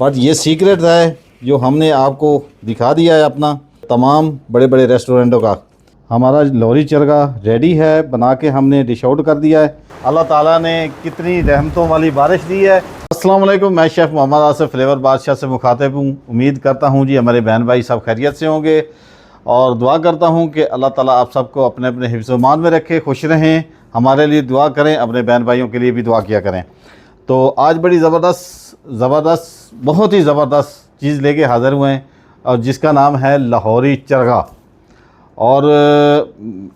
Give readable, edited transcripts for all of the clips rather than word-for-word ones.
But ये secret है जो हमने आपको दिखा दिया है अपना तमाम बड़े बड़े रेस्टोरेंटों का। हमारा लोहरी चरगा रेडी है, बना के हमने डिश आउट कर दिया है। अल्लाह ताला ने कितनी रहमतों वाली बारिश दी है। अस्सलाम वालेकुम, मैं शेफ़ मोहम्मद आसिफ फ्लेवर बादशाह से मुखातिब हूँ। उम्मीद करता हूँ जी हमारे बहन भाई सब खैरियत से होंगे और दुआ करता हूँ कि अल्लाह ताला आप सबको अपने अपने हिफ्ज़-ओ-मान में रखे, खुश रहें। हमारे लिए दुआ करें, अपने बहन भाइयों के लिए भी दुआ किया करें। तो आज बड़ी ज़बरदस्त बहुत ही ज़बरदस्त चीज़ लेके हाज़िर हुए हैं और जिसका नाम है लाहौरी चरगा। और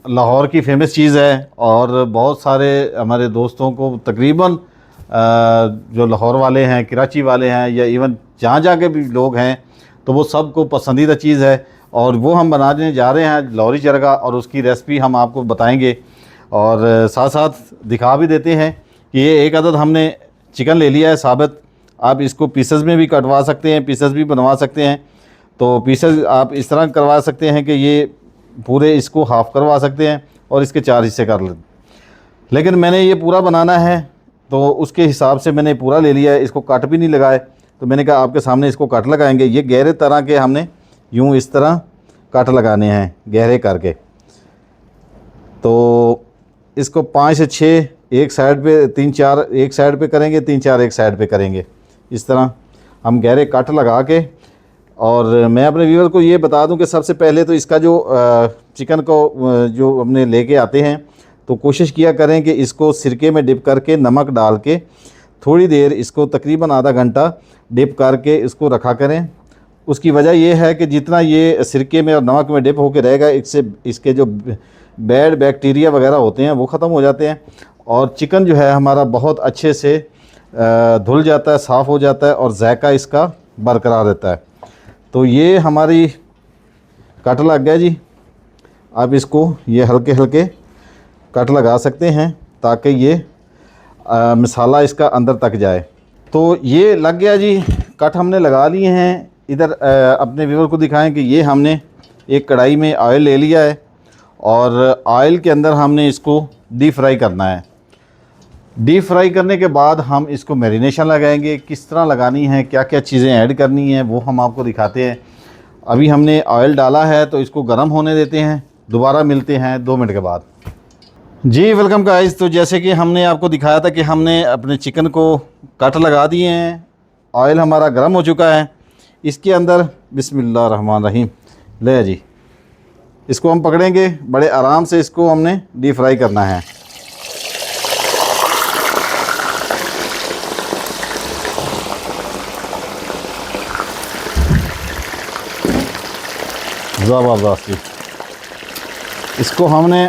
लाहौर की फ़ेमस चीज़ है और बहुत सारे हमारे दोस्तों को तकरीबन जो लाहौर वाले हैं, कराची वाले हैं या इवन जहाँ जहाँ के भी लोग हैं तो वो सबको पसंदीदा चीज़ है और वो हम बनाने जा रहे हैं लाहौरी चरगा। और उसकी रेसिपी हम आपको बताएंगे और साथ साथ दिखा भी देते हैं कि ये एक अदद हमने चिकन ले लिया है साबित। आप इसको पीसेस में भी कटवा सकते हैं, पीसेस भी बनवा सकते हैं। तो पीसेस आप इस तरह करवा सकते हैं कि ये पूरे इसको हाफ़ करवा सकते हैं और इसके 4 हिस्से कर लें। लेकिन मैंने ये पूरा बनाना है तो उसके हिसाब से मैंने पूरा ले लिया है। इसको कट भी नहीं लगाए तो मैंने कहा आपके सामने इसको कट लगाएंगे। ये गहरे तरह के हमने यूँ इस तरह कट लगाने हैं गहरे करके। तो इसको 5 से 6 एक साइड पे, 3-4 एक साइड पे करेंगे, 3-4 एक साइड पे करेंगे। इस तरह हम गहरे कट लगा के। और मैं अपने व्यूअर को ये बता दूं कि सबसे पहले तो इसका जो चिकन को जो हमने लेके आते हैं तो कोशिश किया करें कि इसको सिरके में डिप करके नमक डाल के थोड़ी देर इसको तकरीबन आधा घंटा डिप करके इसको रखा करें। उसकी वजह यह है कि जितना ये सिरके में और नमक में डिप होकर रहेगा इससे इसके जो बैड बैक्टीरिया वगैरह होते हैं वो ख़त्म हो जाते हैं और चिकन जो है हमारा बहुत अच्छे से धुल जाता है, साफ़ हो जाता है और जायका इसका बरकरार रहता है। तो ये हमारी कट लग गया जी। अब इसको ये हल्के हल्के कट लगा सकते हैं ताकि ये मसाला इसका अंदर तक जाए। तो ये लग गया जी, कट हमने लगा लिए हैं। इधर अपने व्यूअर को दिखाएं कि ये हमने एक कढ़ाई में ऑयल ले लिया है और ऑयल के अंदर हमने इसको डीप फ्राई करना है। डीप फ्राई करने के बाद हम इसको मैरिनेशन लगाएंगे। किस तरह लगानी है, क्या क्या चीज़ें ऐड करनी है वो हम आपको दिखाते हैं। अभी हमने ऑयल डाला है तो इसको गर्म होने देते हैं। दोबारा मिलते हैं 2 मिनट के बाद। जी वेलकम गाइस। तो जैसे कि हमने आपको दिखाया था कि हमने अपने चिकन को कट लगा दिए हैं। ऑयल हमारा गर्म हो चुका है। इसके अंदर बिस्मिल्लाह रहमान रहीम ले जी, इसको हम पकड़ेंगे। बड़े आराम से इसको हमने डीप फ्राई करना है। ज़बरदस्ती इसको हमने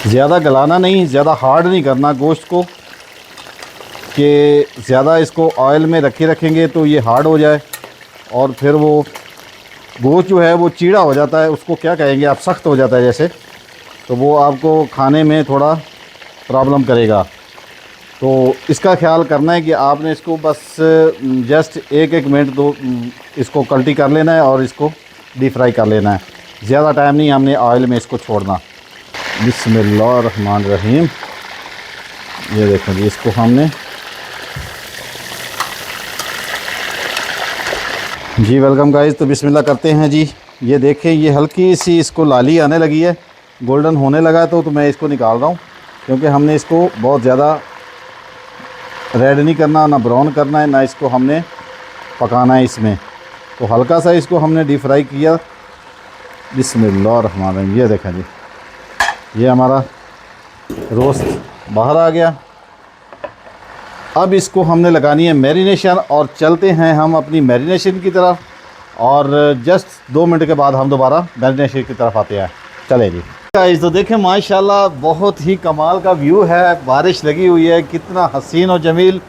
ज़्यादा गलाना नहीं, ज़्यादा हार्ड नहीं करना गोश्त को कि ज़्यादा इसको ऑयल में रखेंगे तो ये हार्ड हो जाए और फिर वो गोश्त जो है वो चीड़ा हो जाता है। उसको क्या कहेंगे आप, सख्त हो जाता है जैसे, तो वो आपको खाने में थोड़ा प्रॉब्लम करेगा। तो इसका ख्याल करना है कि आपने इसको बस जस्ट 1-1 मिनट दो इसको कल्टी कर लेना है और इसको डीप फ्राई कर लेना है। ज़्यादा टाइम नहीं हमने ऑयल में इसको छोड़ना। बिस्मिल्लाहिर्रहमानिर्रहीम। ये देखो जी, इसको हमने जी वेलकम गाइस। तो बिस्मिल्लाह करते हैं जी। ये देखें, ये हल्की सी इसको लाली आने लगी है, गोल्डन होने लगा है। तो मैं इसको निकाल रहा हूँ क्योंकि हमने इसको बहुत ज़्यादा रेड नहीं करना, ना ब्राउन करना है, ना इसको हमने पकाना है इसमें। तो हल्का सा इसको हमने डीप फ्राई किया। बिस्मिल्लाहिर्रहमानिर्रहीम। ये देखें जी, ये हमारा रोस्ट बाहर आ गया। अब इसको हमने लगानी है मैरिनेशन और चलते हैं हम अपनी मैरिनेशन की तरफ और जस्ट 2 मिनट के बाद हम दोबारा मैरिनेशन की तरफ आते हैं। चले जी गाइस। तो देखें माशाल्लाह बहुत ही कमाल का व्यू है, बारिश लगी हुई है, कितना हसीन और जमील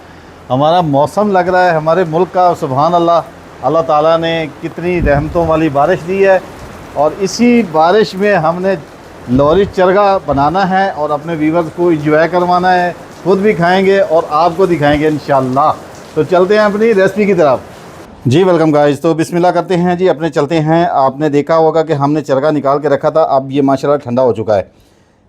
हमारा मौसम लग रहा है हमारे मुल्क का। सुभान अल्लाह, अल्लाह ताला ने कितनी रहमतों वाली बारिश दी है और इसी बारिश में हमने लाहौरी चरगा बनाना है और अपने व्यूअर्स को एंजॉय करवाना है। खुद भी खाएंगे और आपको दिखाएंगे इंशाल्लाह। तो चलते हैं अपनी रेसिपी की तरफ। जी वेलकम गाइस। तो बिस्मिल्लाह करते हैं जी, अपने चलते हैं। आपने देखा होगा कि हमने चरगा निकाल के रखा था, अब ये माशाल्लाह ठंडा हो चुका है।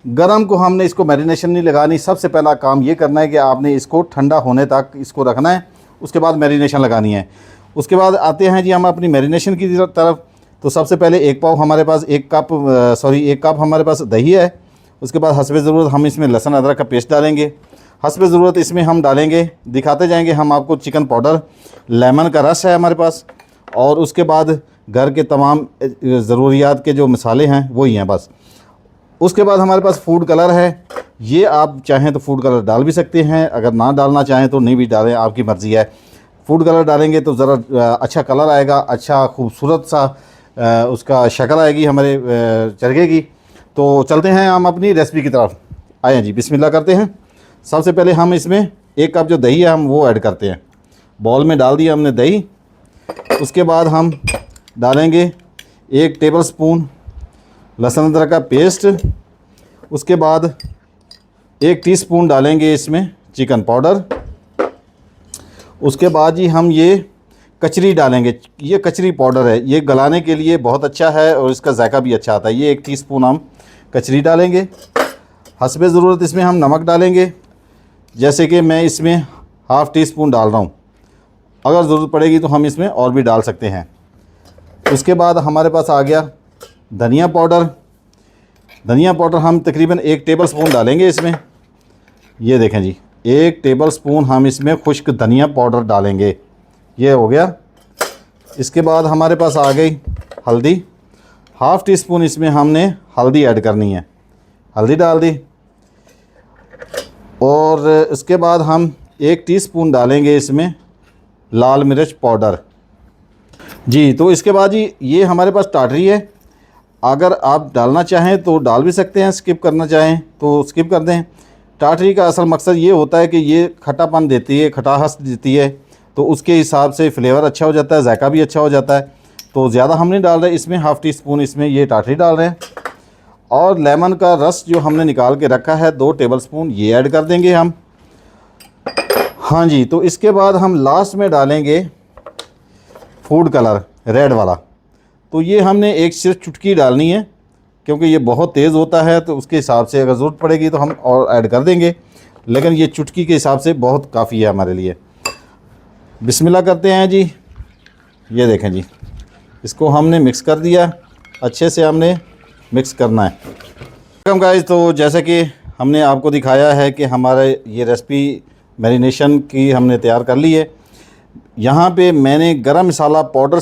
गरम को हमने इसको मैरिनेशन नहीं लगानी। सबसे पहला काम ये करना है कि आपने इसको ठंडा होने तक इसको रखना है, उसके बाद मैरिनेशन लगानी है। उसके बाद आते हैं जी हम अपनी मैरिनेशन की तरफ। तो सबसे पहले एक कप हमारे पास दही है। उसके बाद हस्बे ज़रूरत हम इसमें लहसुन अदरक का पेस्ट डालेंगे। हस्बे ज़रूरत इसमें हम डालेंगे, दिखाते जाएंगे हम आपको, चिकन पाउडर, लेमन का रस है हमारे पास, और उसके बाद घर के तमाम ज़रूरियात के जो मसाले हैं वही हैं बस। उसके बाद हमारे पास फूड कलर है। ये आप चाहें तो फूड कलर डाल भी सकते हैं, अगर ना डालना चाहें तो नहीं भी डालें, आपकी मर्ज़ी है। फूड कलर डालेंगे तो ज़रा अच्छा कलर आएगा, अच्छा खूबसूरत सा उसका शक्ल आएगी हमारे चरखे की। तो चलते हैं हम अपनी रेसिपी की तरफ। आए जी, बिस्मिल्लाह करते हैं। सबसे पहले हम इसमें 1 कप जो दही है हम वो ऐड करते हैं। बॉल में डाल दिया हमने दही। उसके बाद हम डालेंगे 1 टेबलस्पून लहसुन अदरक का पेस्ट। उसके बाद 1 टीस्पून डालेंगे इसमें चिकन पाउडर। उसके बाद जी हम ये कचरी डालेंगे। ये कचरी पाउडर है, ये गलाने के लिए बहुत अच्छा है और इसका जायका भी अच्छा आता है। ये 1 टीस्पून हम कचरी डालेंगे। हस्बे ज़रूरत इसमें हम नमक डालेंगे, जैसे कि मैं इसमें ½ टीस्पून डाल रहा हूँ। अगर ज़रूरत पड़ेगी तो हम इसमें और भी डाल सकते हैं। उसके बाद हमारे पास आ गया धनिया पाउडर। धनिया पाउडर हम तकरीबन 1 टेबलस्पून डालेंगे इसमें। ये देखें जी, 1 टेबलस्पून हम इसमें खुश्क धनिया पाउडर डालेंगे। ये हो गया। इसके बाद हमारे पास आ गई हल्दी। ½ टीस्पून इसमें हमने हल्दी ऐड करनी है, हल्दी डाल दी। और इसके बाद हम 1 टीस्पून डालेंगे इसमें लाल मिर्च पाउडर जी। तो इसके बाद जी ये हमारे पास टाटरी है, अगर आप डालना चाहें तो डाल भी सकते हैं, स्किप करना चाहें तो स्किप कर दें। टाटरी का असल मकसद ये होता है कि ये खट्टापन देती है, खटास देती है, तो उसके हिसाब से फ्लेवर अच्छा हो जाता है, जायका भी अच्छा हो जाता है। तो ज़्यादा हम नहीं डाल रहे इसमें, ½ टीस्पून इसमें ये टाटरी डाल रहे हैं। और लेमन का रस जो हमने निकाल के रखा है 2 टेबलस्पून, ये ऐड कर देंगे हम। हाँ जी, तो इसके बाद हम लास्ट में डालेंगे फूड कलर रेड वाला। तो ये हमने एक सिर्फ चुटकी डालनी है, क्योंकि ये बहुत तेज़ होता है, तो उसके हिसाब से अगर ज़रूरत पड़ेगी तो हम और ऐड कर देंगे, लेकिन ये चुटकी के हिसाब से बहुत काफ़ी है हमारे लिए। बिस्मिल्लाह करते हैं जी। ये देखें जी, इसको हमने मिक्स कर दिया, अच्छे से हमने मिक्स करना है। वेलकम गाइस, तो जैसे कि हमने आपको दिखाया है कि हमारे ये रेसिपी मैरिनेशन की हमने तैयार कर ली है। यहाँ पे मैंने गरम मसाला पाउडर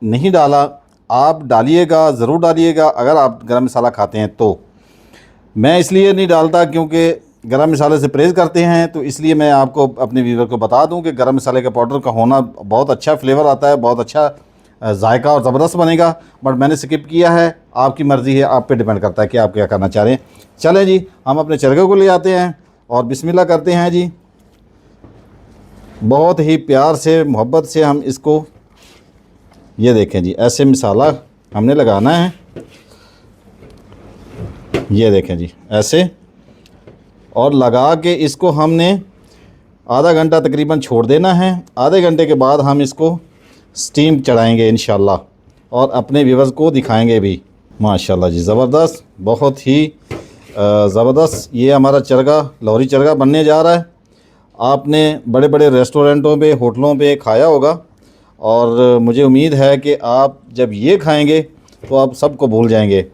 नहीं डाला, आप डालिएगा, ज़रूर डालिएगा अगर आप गरम मसाला खाते हैं तो। मैं इसलिए नहीं डालता क्योंकि गरम मसाले से परहेज़ करते हैं, तो इसलिए मैं आपको अपने व्यूअर को बता दूं कि गरम मसाले का पाउडर का होना बहुत अच्छा फ्लेवर आता है, बहुत अच्छा जायका और ज़बरदस्त बनेगा। बट मैंने स्किप किया है, आपकी मर्ज़ी है, आप पे डिपेंड करता है कि आप क्या करना चाह रहे हैं। चलें जी, हम अपने चरखे को ले आते हैं और बिस्मिल्लाह करते हैं जी। बहुत ही प्यार से, मोहब्बत से हम इसको, ये देखें जी, ऐसे मसाला हमने लगाना है। ये देखें जी, ऐसे, और लगा के इसको हमने आधा घंटा तकरीबन छोड़ देना है। आधे घंटे के बाद हम इसको स्टीम चढ़ाएंगे इंशाल्लाह, और अपने व्यूअर्स को दिखाएंगे भी। माशाल्लाह जी, ज़बरदस्त, बहुत ही ज़बरदस्त ये हमारा चरगा, लाहौरी चरगा बनने जा रहा है। आपने बड़े बड़े रेस्टोरेंटों पे, होटलों पे खाया होगा, और मुझे उम्मीद है कि आप जब ये खाएंगे तो आप सबको भूल जाएंगे।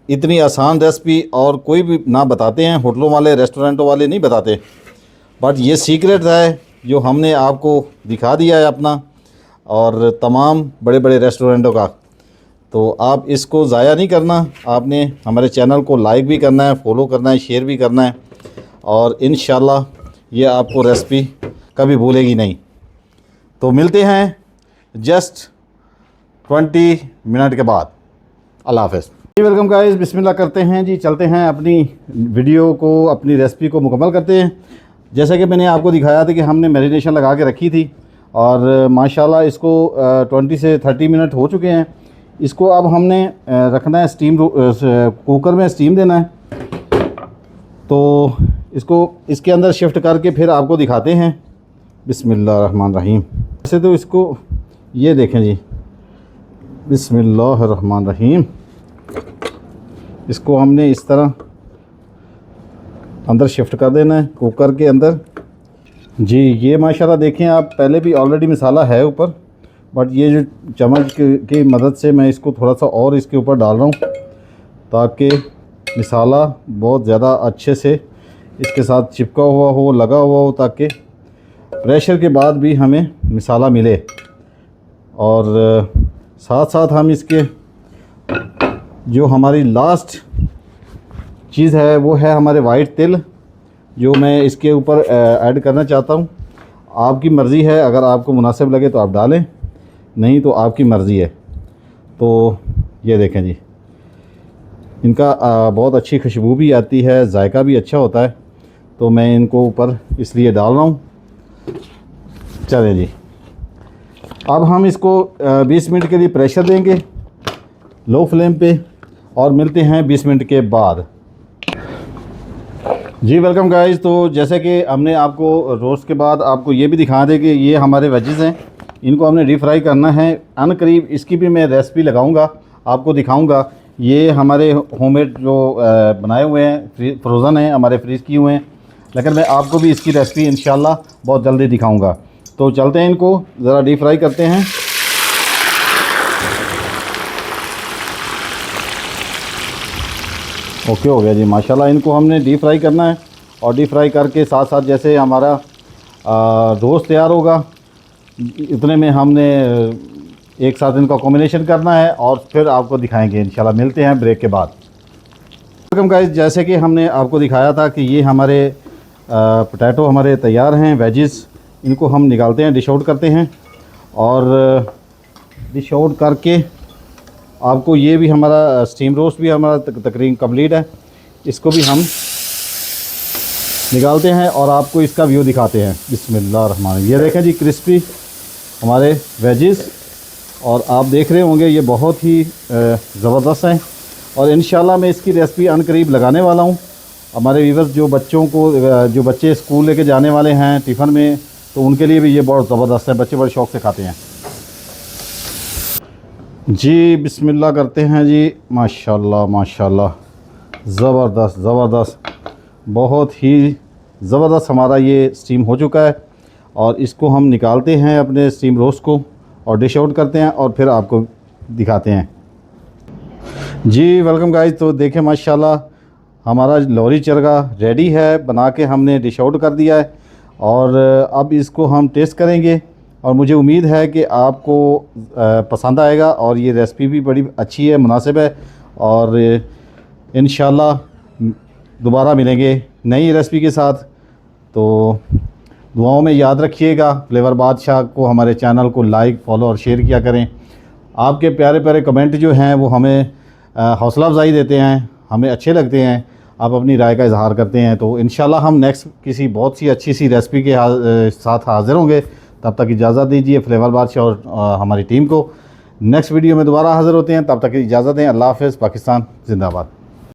इतनी आसान रेसिपी और कोई भी ना बताते हैं, होटलों वाले, रेस्टोरेंटों वाले नहीं बताते, बट ये सीक्रेट है जो हमने आपको दिखा दिया है अपना और तमाम बड़े बड़े रेस्टोरेंटों का। तो आप इसको ज़ाया नहीं करना, आपने हमारे चैनल को लाइक भी करना है, फॉलो करना है, शेयर भी करना है, और इंशाल्लाह ये आपको रेसिपी कभी भूलेगी नहीं। तो मिलते हैं जस्ट 20 मिनट के बाद। अल्लाह हाफ़िज़। वेलकम गाइस, बिस्मिल्लाह करते हैं जी। चलते हैं अपनी वीडियो को, अपनी रेसिपी को मुकम्मल करते हैं। जैसे कि मैंने आपको दिखाया था कि हमने मैरिनेशन लगा के रखी थी, और माशाल्लाह इसको 20 से 30 मिनट हो चुके हैं। इसको अब हमने रखना है स्टीम, कुकर में स्टीम देना है। तो इसको इसके अंदर शिफ्ट करके फिर आपको दिखाते हैं। बिस्मिल्लाहिर्रहमानिर्रहीम। वैसे तो इसको, ये देखें जी, बिस्मिल्लाहिर्रहमानिर्रहीम। इसको हमने इस तरह अंदर शिफ्ट कर देना है कुकर के अंदर। जी ये माशाल्लाह देखें आप, पहले भी ऑलरेडी मसाला है ऊपर, बट ये जो चम्मच की मदद से मैं इसको थोड़ा सा और इसके ऊपर डाल रहा हूँ ताकि मसाला बहुत ज़्यादा अच्छे से इसके साथ चिपका हुआ हो, लगा हुआ हो, ताकि प्रेशर के बाद भी हमें मसाला मिले। और साथ साथ हम इसके जो हमारी लास्ट चीज़ है वो है हमारे वाइट तिल, जो मैं इसके ऊपर ऐड करना चाहता हूँ। आपकी मर्ज़ी है, अगर आपको मुनासिब लगे तो आप डालें, नहीं तो आपकी मर्ज़ी है। तो ये देखें जी, इनका बहुत अच्छी खुशबू भी आती है, जायका भी अच्छा होता है, तो मैं इनको ऊपर इसलिए डाल रहा हूँ। चलें जी, अब हम इसको 20 मिनट के लिए प्रेशर देंगे लो फ्लेम पे, और मिलते हैं 20 मिनट के बाद। जी वेलकम गाइस। तो जैसे कि हमने आपको रोस्ट के बाद आपको ये भी दिखा दें कि ये हमारे वेजेस हैं, इनको हमने डीप फ्राई करना है। अनकरीब इसकी भी मैं रेसिपी लगाऊंगा, आपको दिखाऊंगा। ये हमारे होममेड जो बनाए हुए हैं, फ्रोज़न हैं, हमारे फ्रीज़ किए हुए हैं, लेकिन मैं आपको भी इसकी रेसिपी इंशाल्लाह बहुत जल्दी दिखाऊंगा। तो चलते हैं, इनको ज़रा डीप फ्राई करते हैं। ओके हो गया जी माशाल्लाह। इनको हमने डीप फ्राई करना है, और डीप फ्राई करके साथ साथ जैसे हमारा रोस्ट तैयार होगा, इतने में हमने एक साथ इनका कॉम्बिनेशन करना है, और फिर आपको दिखाएंगे इंशाल्लाह। मिलते हैं ब्रेक के बाद। वेलकम गाइस, जैसे कि हमने आपको दिखाया था कि ये हमारे पोटैटो हमारे तैयार हैं, वेजिस, इनको हम निकालते हैं, डिश आउट करते हैं। और डिश आउट करके आपको ये भी हमारा स्टीम रोस्ट भी हमारा तकरीबन कंप्लीट है, इसको भी हम निकालते हैं और आपको इसका व्यू दिखाते हैं। बिस्मिल्लाहिर्रहमानिर्रहीम। ये देखें जी, क्रिस्पी हमारे वेजिस, और आप देख रहे होंगे ये बहुत ही ज़बरदस्त हैं। और इंशाल्लाह मैं इसकी रेसिपी अनकरीब लगाने वाला हूँ। हमारे व्यूअर्स जो बच्चों को, जो बच्चे स्कूल लेके जाने वाले हैं टिफ़िन में, तो उनके लिए भी ये बहुत ज़बरदस्त है, बच्चे बड़े शौक़ से खाते हैं। जी बिस्मिल्लाह करते हैं जी। माशाल्लाह माशाल्लाह, ज़बरदस्त ज़बरदस्त, बहुत ही ज़बरदस्त हमारा ये स्टीम हो चुका है। और इसको हम निकालते हैं अपने स्टीम रोस्ट को, और डिश आउट करते हैं, और फिर आपको दिखाते हैं। जी वेलकम गाइस। तो देखें माशाल्लाह हमारा लोहरी चरगा रेडी है, बना के हमने डिश आउट कर दिया है। और अब इसको हम टेस्ट करेंगे, और मुझे उम्मीद है कि आपको पसंद आएगा। और ये रेसिपी भी बड़ी अच्छी है, मुनासिब है, और इंशाल्लाह दोबारा मिलेंगे नई रेसिपी के साथ। तो दुआओं में याद रखिएगा। फ्लेवर बादशाह को, हमारे चैनल को लाइक, फॉलो और शेयर किया करें। आपके प्यारे प्यारे कमेंट जो हैं वो हमें हौसला अफजाई देते हैं, हमें अच्छे लगते हैं। आप अपनी राय का इजहार करते हैं। तो इंशाल्लाह हम नेक्स्ट किसी बहुत सी अच्छी सी रेसिपी के साथ हाज़िर होंगे। तब तक इजाज़त दीजिए फ्लेवर बादशाह और हमारी टीम को। नेक्स्ट वीडियो में दोबारा हाज़िर होते हैं, तब तक इजाज़त दें। अल्लाह हाफ़िज़। पाकिस्तान जिंदाबाद।